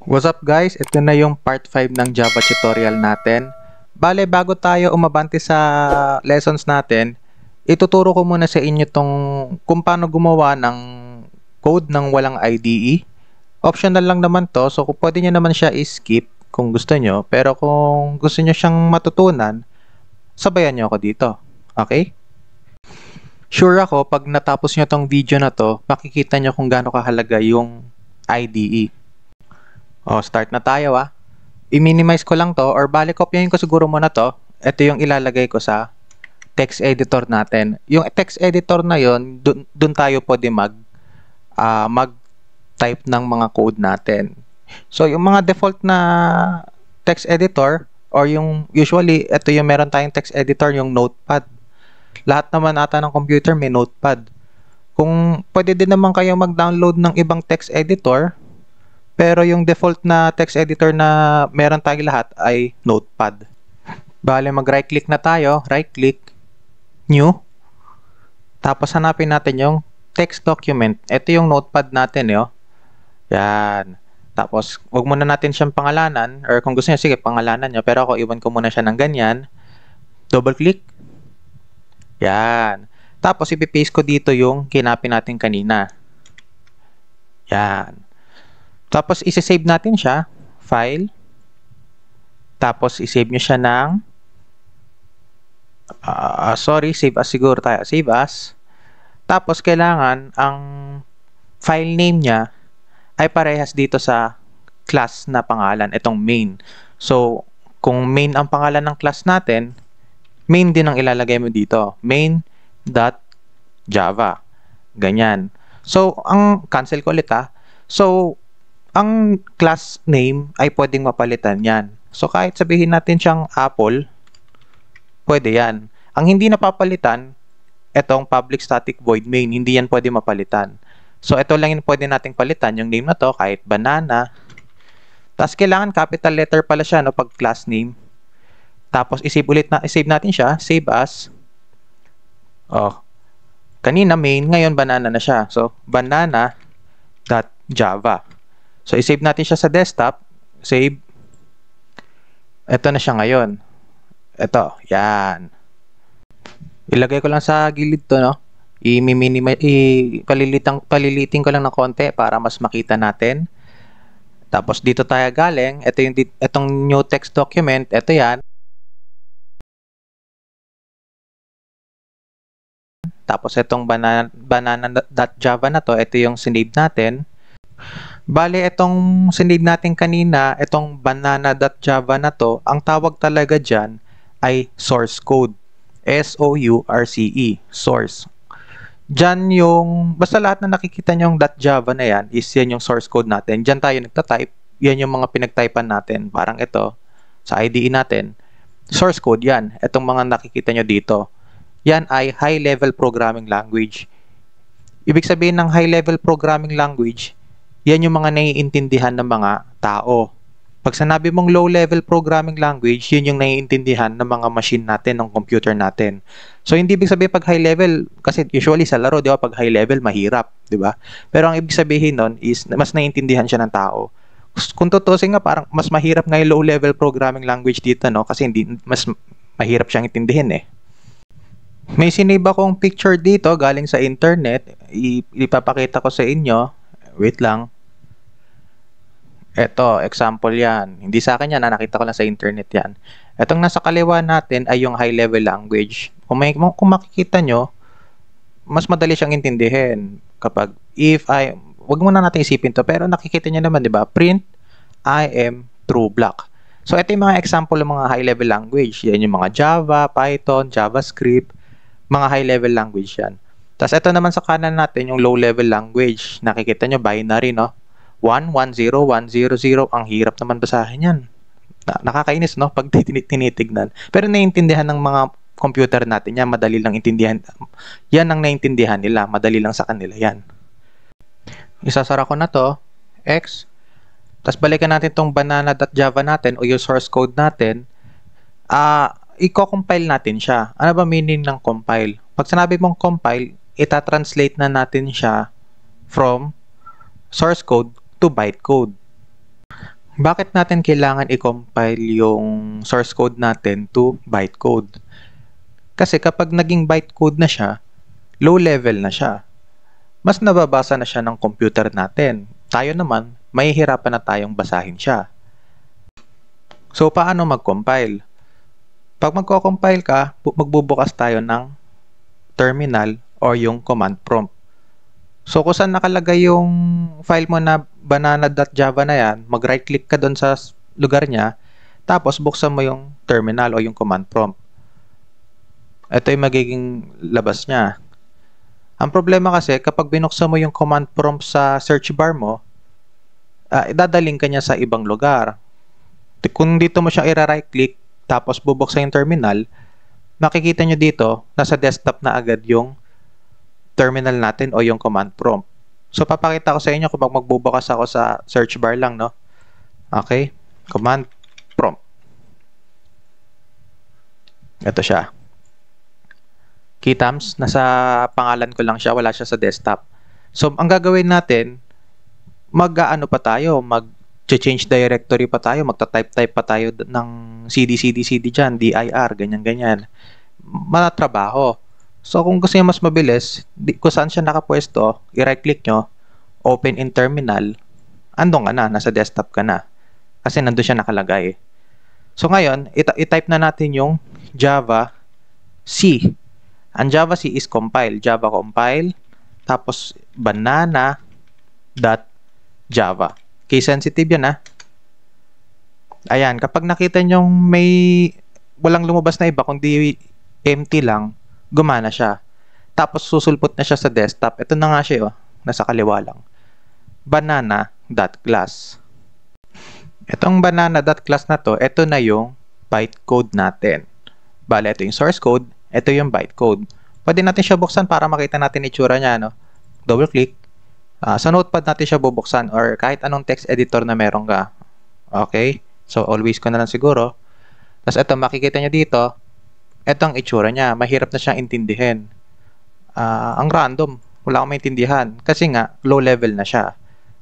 What's up guys? Ito na yung part 5 ng Java tutorial natin. Bale, bago tayo umabante sa lessons natin, ituturo ko muna sa inyo kung paano gumawa ng code ng walang IDE. Optional lang naman to, so pwede nyo naman siya i-skip kung gusto nyo. Pero kung gusto nyo siyang matutunan, sabayan nyo ako dito. Okay? Sure ako, pag natapos nyo tong video na to, makikita nyo kung gaano kahalaga yung IDE. Start na tayo I-minimize ko lang to or bali kopyahin ko siguro muna to. Ito yung ilalagay ko sa text editor natin. Yung text editor na yon, dun tayo pwede mag-type ng mga code natin. So yung mga default na text editor or yung usually ito yung meron tayong text editor, yung Notepad. Lahat naman ata ng computer may Notepad. Kung pwede din naman kayo mag-download ng ibang text editor, pero yung default na text editor na meron tayong lahat ay Notepad. Bale, mag-right click na tayo. Right click, New. Tapos hanapin natin yung text document. Ito yung Notepad natin. Yan. Tapos, wag muna natin siyang pangalanan. Or kung gusto niyo, sige, pangalanan nyo. Pero ako, iwan ko muna siya ng ganyan. Double click. Yan. Tapos, ipipaste ko dito yung kinapin natin kanina. Yan. Tapos, isi-save natin siya. File. Tapos, isave nyo siya ng save as siguro tayo. Save as. Tapos, kailangan ang file name niya ay parehas dito sa class na pangalan. Itong main. So, kung main ang pangalan ng class natin, main din ang ilalagay mo dito. main.java. Ganyan. So, cancel ko ulit So, ang class name ay pwedeng mapalitan yan. So, kahit sabihin natin siyang Apple, pwede yan. Ang hindi napapalitan, itong public static void main, hindi yan pwede mapalitan. So, ito lang yung pwede nating palitan. Yung name na to, kahit banana. Tapos, kailangan capital letter pala siya, pag class name. Tapos, isave natin siya. Save as. Kanina main, ngayon banana na siya. So, banana.java. So, i-save natin siya sa desktop. Save. Ito na siya ngayon. Ito. Yan. Ilagay ko lang sa gilid to, paliliting ko lang ng konti para mas makita natin. Tapos, dito tayo galing. Itong new text document. Ito yan. Tapos, itong banana.java na to. Ito yung sinave natin. Bale, itong sinave natin kanina, itong banana.java na to, ang tawag talaga dyan ay source code. S-O-U-R-C-E. Source. Dyan basta lahat na nakikita nyo yung .java na yan, is yan yung source code natin. Dyan tayo nagtatype. Yan yung mga pinagtypean natin. Parang ito, sa IDE natin. Source code yan. Itong mga nakikita nyo dito. Yan ay high-level programming language. Ibig sabihin ng high-level programming language, yan yung mga naiintindihan ng mga tao. Pag sinabi mong low-level programming language, yun yung naiintindihan ng mga machine natin, ng computer natin. So, hindi ibig sabihin pag high-level, kasi usually sa laro, di ba, pag high-level, mahirap, di ba? Pero ang ibig sabihin nun is, mas naiintindihan siya ng tao. Kung tutusin nga, parang mas mahirap nga yung low-level programming language dito, kasi mas mahirap siyang intindihin May sinave akong picture dito, galing sa internet. Ipapakita ko sa inyo. Wait lang. Ito, example yan. Hindi sa akin yan, nakita ko lang sa internet yan. Itong nasa kaliwa natin ay yung high-level language. Kung makikita nyo, mas madali siyang intindihin. Wag muna natin isipin to, pero nakikita nyo naman, di ba? Print, I am true block. So, ito yung mga example ng mga high-level language. Yan yung mga Java, Python, JavaScript, mga high-level language yan. Tapos, ito naman sa kanan natin, yung low-level language. Nakikita nyo, binary, 1, 1, 0, 1, 0, 0. Ang hirap naman basahin yan. Nakakainis, pag tinitignan. Pero naiintindihan ng mga computer natin yan. Madali lang intindihan. Yan ang naiintindihan nila. Madali lang sa kanila yan. Isasara ko na to. X. Tapos balikan natin tong banana.java natin o yung source code natin. I-compile natin siya. Ano ba meaning ng compile? Pag sinabi mong compile, ita-translate na natin siya from source code to bytecode. Bakit natin kailangan i-compile yung source code natin to bytecode? Kasi kapag naging bytecode na siya, low level na siya. Mas nababasa na siya ng computer natin. Tayo naman, mahihirapan na tayong basahin siya. So, paano mag-compile? Pag magko-compile ka, magbubukas tayo ng terminal or yung command prompt. So, kung saan nakalagay yung file mo na banana.java na yan, mag-right click ka doon sa lugar niya, tapos buksan mo yung terminal o yung command prompt. Ito yung magiging labas niya. Ang problema kasi, kapag binuksan mo yung command prompt sa search bar mo, idadaling ka niya sa ibang lugar. Kung dito mo siya i-right click, tapos bubuksan yung terminal, makikita nyo dito, nasa desktop na agad yung terminal natin o yung command prompt. So, papakita ko sa inyo kung magbubukas ako sa search bar lang, no? Okay? Command prompt. Ito siya. Kitams, nasa pangalan ko lang siya, wala siya sa desktop. So, ang gagawin natin, mag-ano pa tayo, mag-change directory pa tayo, magta-type pa tayo ng cd dyan, dir, ganyan-ganyan. Manatrabaho. So, kung gusto niyo mas mabilis, kung saan siya nakapwesto, i-right click nyo, open in terminal, andun ka na, nasa desktop ka na. Kasi nandun siya nakalagay. So, ngayon, i-type na natin yung Java C. Ang Java C is compile. Java compile, tapos banana.java. Case sensitive yan, ha? Ayan, kapag nakita nyo may walang lumabas na iba, kundi empty lang, gumana siya. Tapos susulpot na siya sa desktop. Ito na nga siya, oh. Nasa kaliwa lang. Banana.class. Itong banana.class na to, ito na yung bytecode natin. Bale, ito yung source code, ito yung bytecode. Pwede natin siya buksan para makita natin itsura niya, no? Double click. Sa notepad natin siya bubuksan or kahit anong text editor na meron ka. Okay? So, always ko na lang siguro. Tapos ito, makikita nyo dito, ito ang itsura niya. Mahirap na siyang intindihin. Ang random. Wala akong maintindihan. Kasi nga, low level na siya.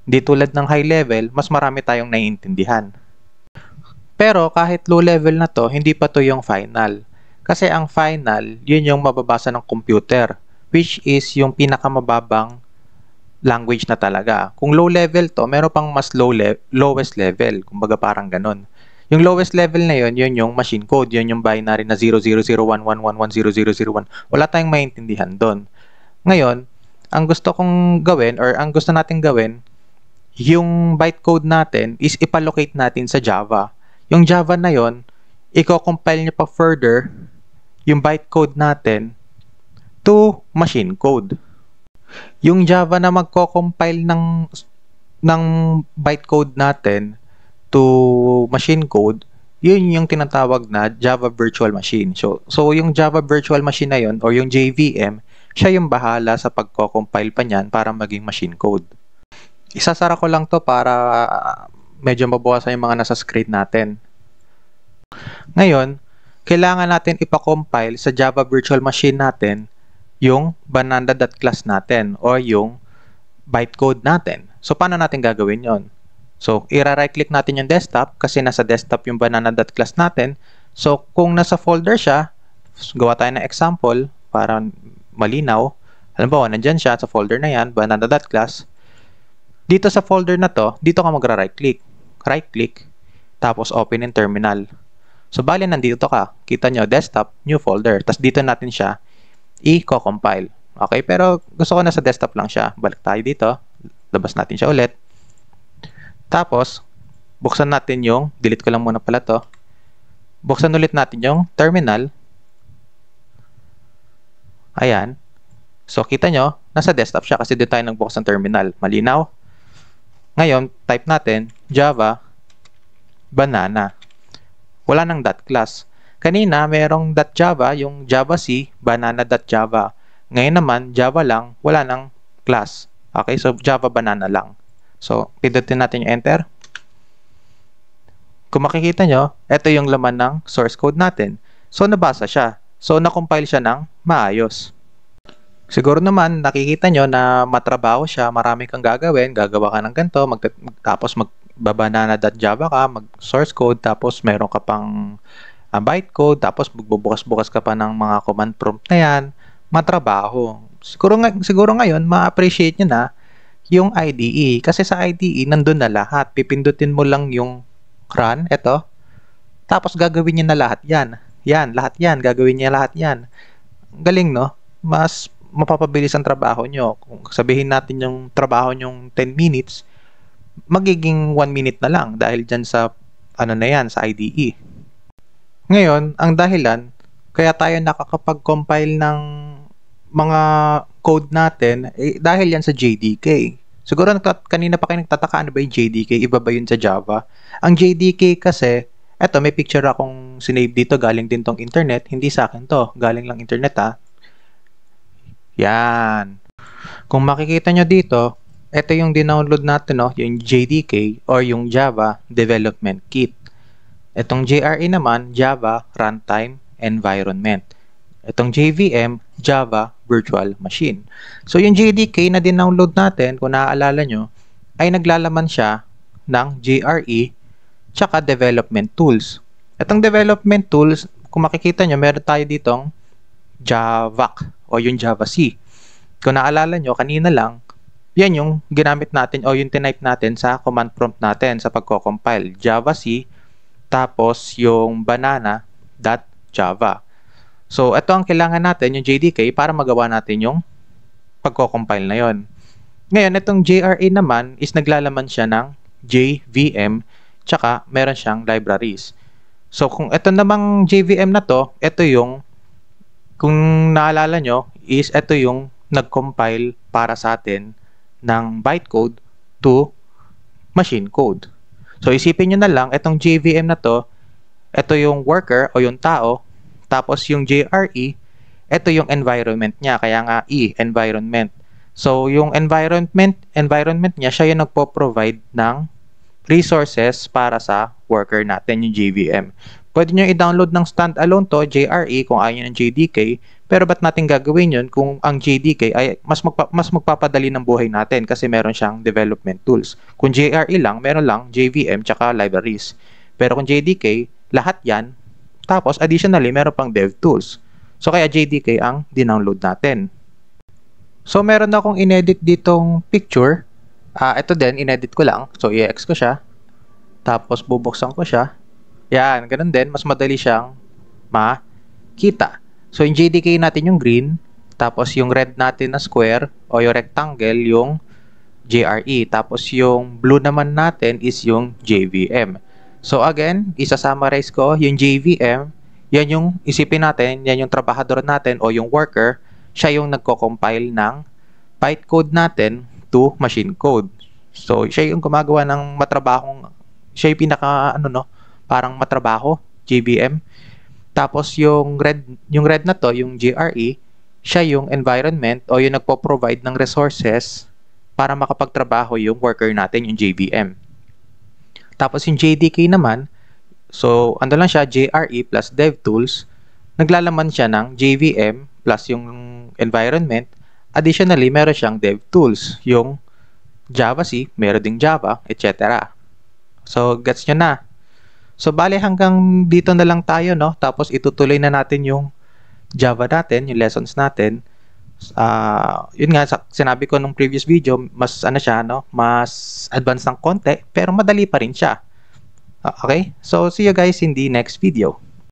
Di tulad ng high level, mas marami tayong naiintindihan. Pero kahit low level na to, hindi pa to yung final. Kasi ang final, yun yung mababasa ng computer. Which is yung pinakamababang language na talaga. Kung low level to, meron pang mas lowest level. Kumbaga parang ganun. Yung lowest level na yun yung machine code. Yun yung binary na 000111100001. Wala tayong maintindihan doon. Ngayon, ang gusto kong gawin or ang gusto natin gawin, yung bytecode natin is ipalocate natin sa Java. Yung Java na yun, i-compile niya pa further yung bytecode natin to machine code. Yung Java na magko-compile ng bytecode natin to machine code, yun yung tinatawag na Java Virtual Machine. So yung Java Virtual Machine na yun, or yung JVM, siya yung bahala sa pagko-compile pa niyan para maging machine code. Isasara ko lang to para medyo mabawasan yung mga nasa screen natin. Ngayon, kailangan natin ipa-compile sa Java Virtual Machine natin yung banana.class natin or yung bytecode natin. So, paano natin gagawin yon? So, i-right click natin yung desktop kasi nasa desktop yung banana.class natin. So, kung nasa folder siya, gawa tayo ng example para malinaw. Halimbawa, nandyan siya sa folder na yan, banana.class. Dito sa folder na to, dito ka magra-right click. Right click, tapos open in terminal. So, bali nandito ka. Kita nyo, desktop, new folder. Tapos dito natin siya i-compile. Okay, pero gusto ko nasa desktop lang siya. Balik tayo dito. Labas natin siya ulit. Tapos, buksan natin yung, delete ko lang muna pala to. Buksan ulit natin yung terminal. Ayan. So, kita nyo, nasa desktop siya kasi dito tayo nagbuksan ng terminal. Malinaw? Ngayon, type natin, Java, banana. Wala nang .class. Kanina, merong .java, yung Java C, banana.java. Ngayon naman, Java lang, wala nang class. Okay, so Java banana lang. So, pindutin natin yung enter. Kung makikita nyo, ito yung laman ng source code natin. So, nabasa siya. So, na-compile siya ng maayos. Siguro naman, nakikita nyo na matrabaho siya, marami kang gagawin, gagawa ka ng ganito, tapos magbabanana.java ka, mag-source code, tapos meron ka pang bytecode, tapos magbubukas-bukas ka pa ng mga command prompt na yan, matrabaho. Siguro ngayon, ma-appreciate nyo na yung IDE. Kasi sa IDE, nandun na lahat. Pipindutin mo lang yung run, eto, tapos gagawin niya na lahat yan. Yan, lahat yan. Gagawin niya lahat yan. Galing, no? Mas mapapabilis ang trabaho nyo. Kung sabihin natin yung trabaho nyong 10 minutes, magiging 1 minute na lang dahil dyan sa, ano na yan, sa IDE. Ngayon, ang dahilan, kaya tayo nakakapag-compile ng mga code natin, dahil yan sa JDK. Siguro kanina pa kayo nagtataka, ano ba yung JDK? Iba ba yun sa Java? Ang JDK kasi, eto, may picture akong sinave dito, galing din tong internet. Hindi sa akin to, galing lang internet ha. Yan. Kung makikita nyo dito, ito yung dinownload natin, no? Yung JDK or yung Java Development Kit. Itong JRE naman, Java Runtime Environment. Itong JVM, Java Virtual Machine. So yung JDK na dinownload natin, kung naaalala nyo, ay naglalaman siya ng JRE tsaka Development Tools. Itong Development Tools, kung makikita nyo, meron tayo ditong JAVAC o yung Java C. Kung naalala nyo, kanina lang, yan yung ginamit natin o yung tinype natin sa command prompt natin sa pagko-compile. Java C, tapos yung banana.java. So, ito ang kailangan natin, yung JDK, para magawa natin yung pagko-compile na yon. Ngayon, itong JRE naman is naglalaman siya ng JVM, tsaka meron siyang libraries. So, kung ito namang JVM na to, ito yung, kung naalala nyo, is ito yung nag-compile para sa atin ng bytecode to machine code. So, isipin nyo na lang, itong JVM na to, ito yung worker o yung tao, tapos yung JRE, ito yung environment niya, kaya nga environment. So, yung environment niya, siya yung nagpo-provide ng resources para sa worker natin, yung JVM. Pwede nyo i-download ng standalone to, JRE, kung ayaw nyo ng JDK, pero ba't natin gagawin yun kung ang JDK ay mas magpapadali ng buhay natin kasi meron siyang development tools. Kung JRE lang, meron lang JVM tsaka libraries. Pero kung JDK, lahat yan, tapos additionally, meron pang dev tools. So kaya JDK ang dinownload natin. So meron akong inedit ditong picture. Ito din, inedit ko lang. So i-ex ko siya. Tapos bubuksan ko siya. Yan, ganun din. Mas madali siyang makita. So, yung JDK natin yung green, tapos yung red natin na square o yung rectangle yung JRE. Tapos yung blue naman natin is yung JVM. So, again, isa-summarize ko, yung JVM, yan yung isipin natin, yan yung trabahador natin o yung worker, siya yung nagko-compile ng bytecode natin to machine code. So, siya yung gumagawa ng matrabahong, siya yung parang matrabaho, JVM. Tapos yung red na to, yung JRE, siya yung environment o yung nagpo-provide ng resources para makapagtrabaho yung worker natin, yung JVM. Tapos yung JDK naman, so ando lang siya, JRE plus DevTools, naglalaman siya ng JVM plus yung environment. Additionally, meron siyang DevTools, yung Java C, meron ding Java, etc. So, gets nyo na. So, bale hanggang dito na lang tayo, no? Tapos, itutuloy na natin yung Java natin, yung lessons natin. Yun nga, sinabi ko nung previous video, mas mas advanced ng konti, pero madali pa rin siya. Okay? So, see you guys in the next video.